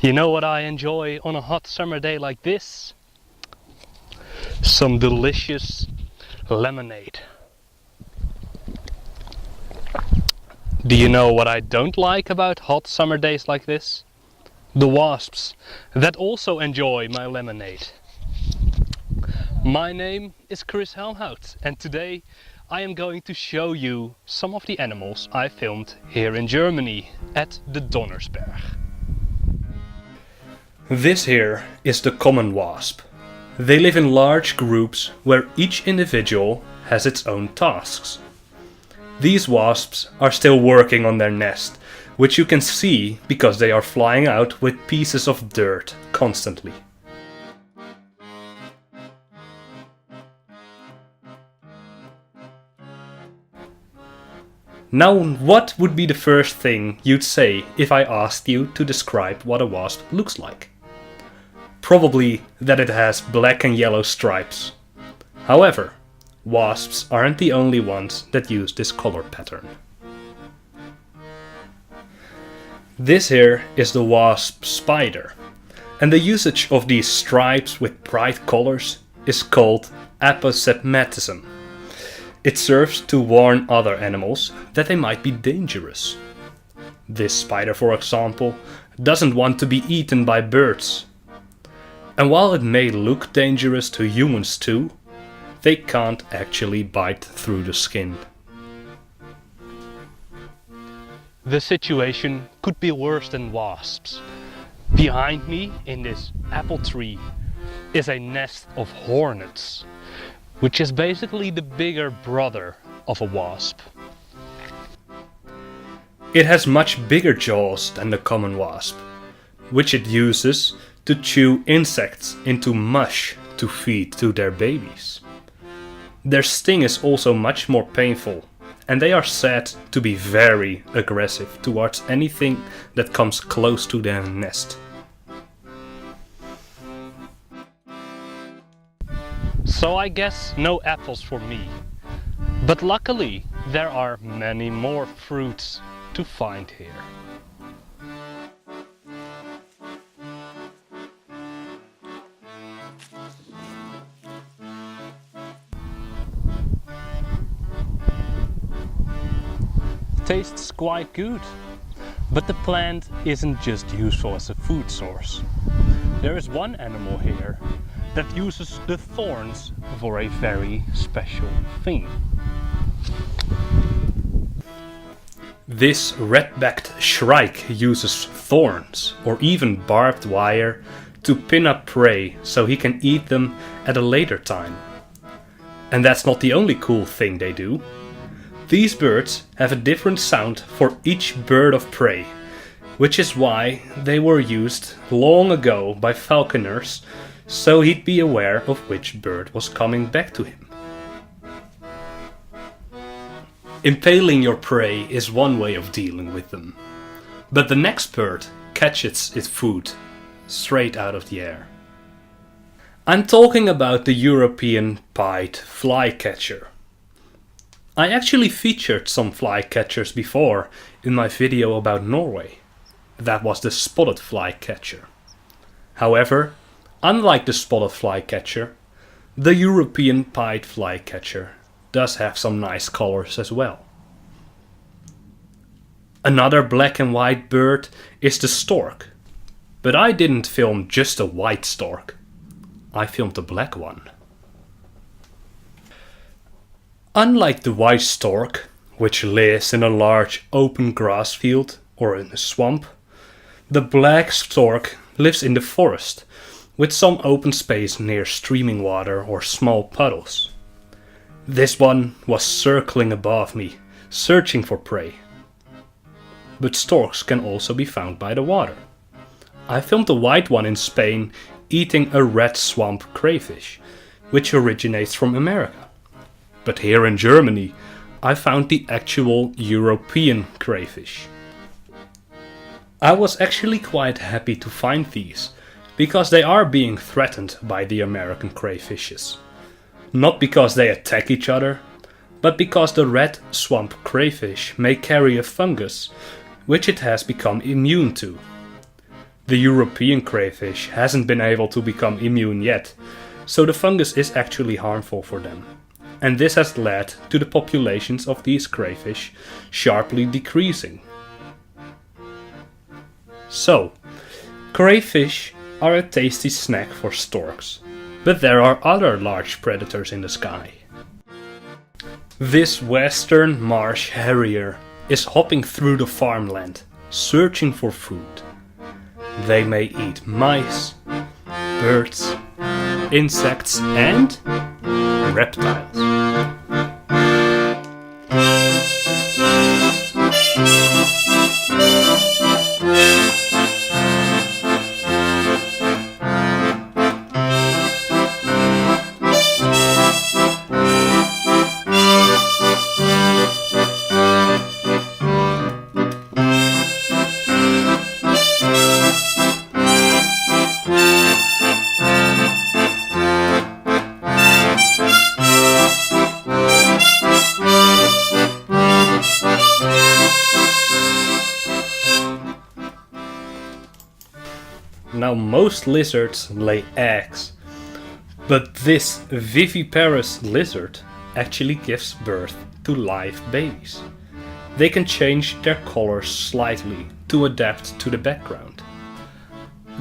You know what I enjoy on a hot summer day like this? Some delicious lemonade. Do you know what I don't like about hot summer days like this? The wasps that also enjoy my lemonade. My name is Chris Helmhout and today I am going to show you some of the animals I filmed here in Germany at the Donnersberg. This here is the common wasp. They live in large groups where each individual has its own tasks. These wasps are still working on their nest, which you can see because they are flying out with pieces of dirt constantly. Now, what would be the first thing you'd say if I asked you to describe what a wasp looks like? Probably that it has black and yellow stripes. However, wasps aren't the only ones that use this color pattern. This here is the wasp spider, and the usage of these stripes with bright colors is called aposematism. It serves to warn other animals that they might be dangerous. This spider, for example, doesn't want to be eaten by birds. And while it may look dangerous to humans too, they can't actually bite through the skin. The situation could be worse than wasps. Behind me in this apple tree is a nest of hornets, which is basically the bigger brother of a wasp. It has much bigger jaws than the common wasp, which it uses to chew insects into mush to feed to their babies. Their sting is also much more painful, and they are said to be very aggressive towards anything that comes close to their nest. So I guess no apples for me. But luckily there are many more fruits to find here. Tastes quite good, but the plant isn't just useful as a food source. There is one animal here that uses the thorns for a very special thing. This red-backed shrike uses thorns or even barbed wire to pin up prey so he can eat them at a later time. And that's not the only cool thing they do. These birds have a different sound for each bird of prey, which is why they were used long ago by falconers, so he'd be aware of which bird was coming back to him. Impaling your prey is one way of dealing with them, but the next bird catches its food straight out of the air. I'm talking about the European pied flycatcher. I actually featured some flycatchers before in my video about Norway. That was the spotted flycatcher. However, unlike the spotted flycatcher, the European pied flycatcher does have some nice colors as well. Another black and white bird is the stork, but I didn't film just a white stork. I filmed a black one. Unlike the white stork, which lives in a large open grass field or in a swamp, the black stork lives in the forest, with some open space near streaming water or small puddles. This one was circling above me, searching for prey. But storks can also be found by the water. I filmed a white one in Spain eating a red swamp crayfish, which originates from America. But here in Germany, I found the actual European crayfish. I was actually quite happy to find these, because they are being threatened by the American crayfishes. Not because they attack each other, but because the red swamp crayfish may carry a fungus which it has become immune to. The European crayfish hasn't been able to become immune yet, so the fungus is actually harmful for them. And this has led to the populations of these crayfish sharply decreasing. So, crayfish are a tasty snack for storks, but there are other large predators in the sky. This western marsh harrier is hopping through the farmland, searching for food. They may eat mice, birds, insects and reptiles. Now most lizards lay eggs, but this viviparous lizard actually gives birth to live babies. They can change their color slightly to adapt to the background.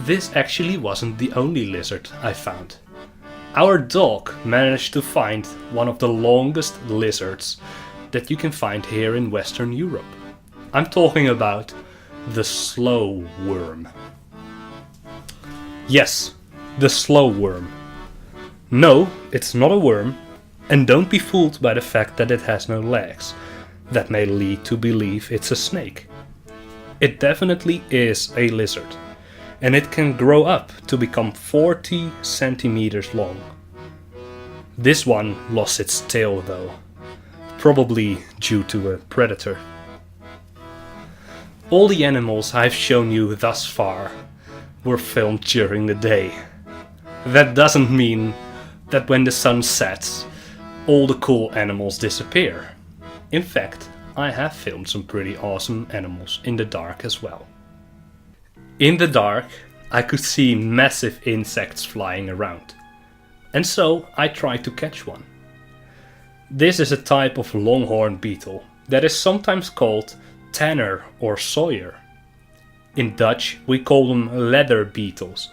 This actually wasn't the only lizard I found. Our dog managed to find one of the longest lizards that you can find here in Western Europe. I'm talking about the slow worm. Yes, the slow worm. No, it's not a worm, and don't be fooled by the fact that it has no legs. That may lead to believe it's a snake. It definitely is a lizard, and it can grow up to become 40 centimeters long. This one lost its tail though, probably due to a predator. All the animals I've shown you thus far were filmed during the day. That doesn't mean that when the sun sets, all the cool animals disappear. In fact, I have filmed some pretty awesome animals in the dark as well. In the dark, I could see massive insects flying around, and so I tried to catch one. This is a type of longhorn beetle that is sometimes called tanner or sawyer. In Dutch, we call them leather beetles,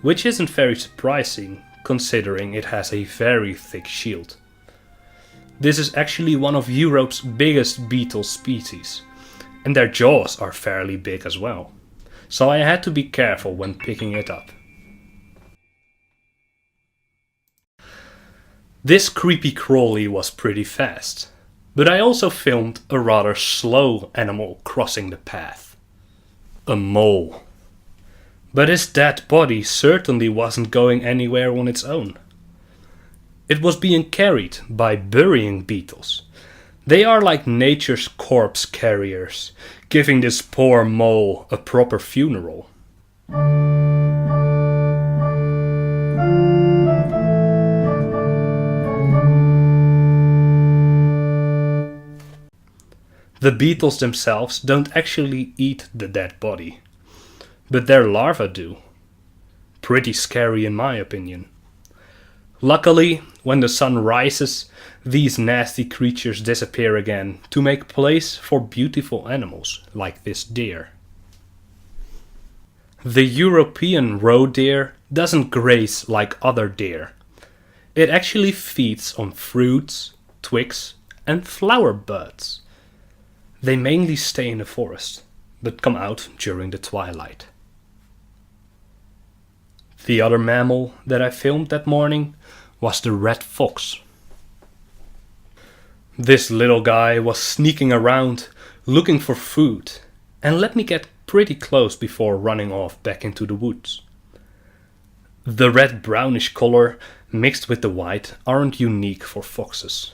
which isn't very surprising considering it has a very thick shield. This is actually one of Europe's biggest beetle species, and their jaws are fairly big as well, so I had to be careful when picking it up. This creepy crawly was pretty fast, but I also filmed a rather slow animal crossing the path. A mole. But his dead body certainly wasn't going anywhere on its own. It was being carried by burying beetles. They are like nature's corpse carriers, giving this poor mole a proper funeral. The beetles themselves don't actually eat the dead body, but their larvae do. Pretty scary in my opinion. Luckily, when the sun rises, these nasty creatures disappear again to make place for beautiful animals like this deer. The European roe deer doesn't graze like other deer. It actually feeds on fruits, twigs, and flower buds. They mainly stay in the forest, but come out during the twilight. The other mammal that I filmed that morning was the red fox. This little guy was sneaking around looking for food and let me get pretty close before running off back into the woods. The red-brownish color mixed with the white aren't unique for foxes.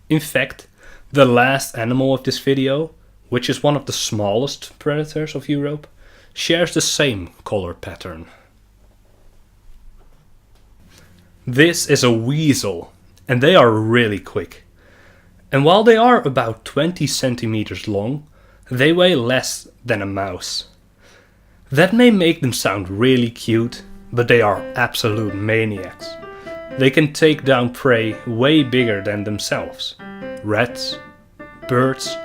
In fact, the last animal of this video, which is one of the smallest predators of Europe, shares the same color pattern. This is a weasel, and they are really quick. And while they are about 20 centimeters long, they weigh less than a mouse. That may make them sound really cute, but they are absolute maniacs. They can take down prey way bigger than themselves. Rats, birds,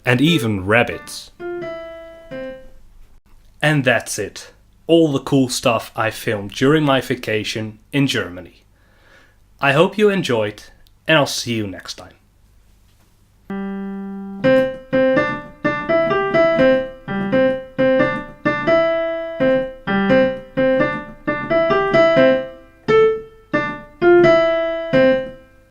and even rabbits. And that's it. All the cool stuff I filmed during my vacation in Germany. I hope you enjoyed, and I'll see you next time.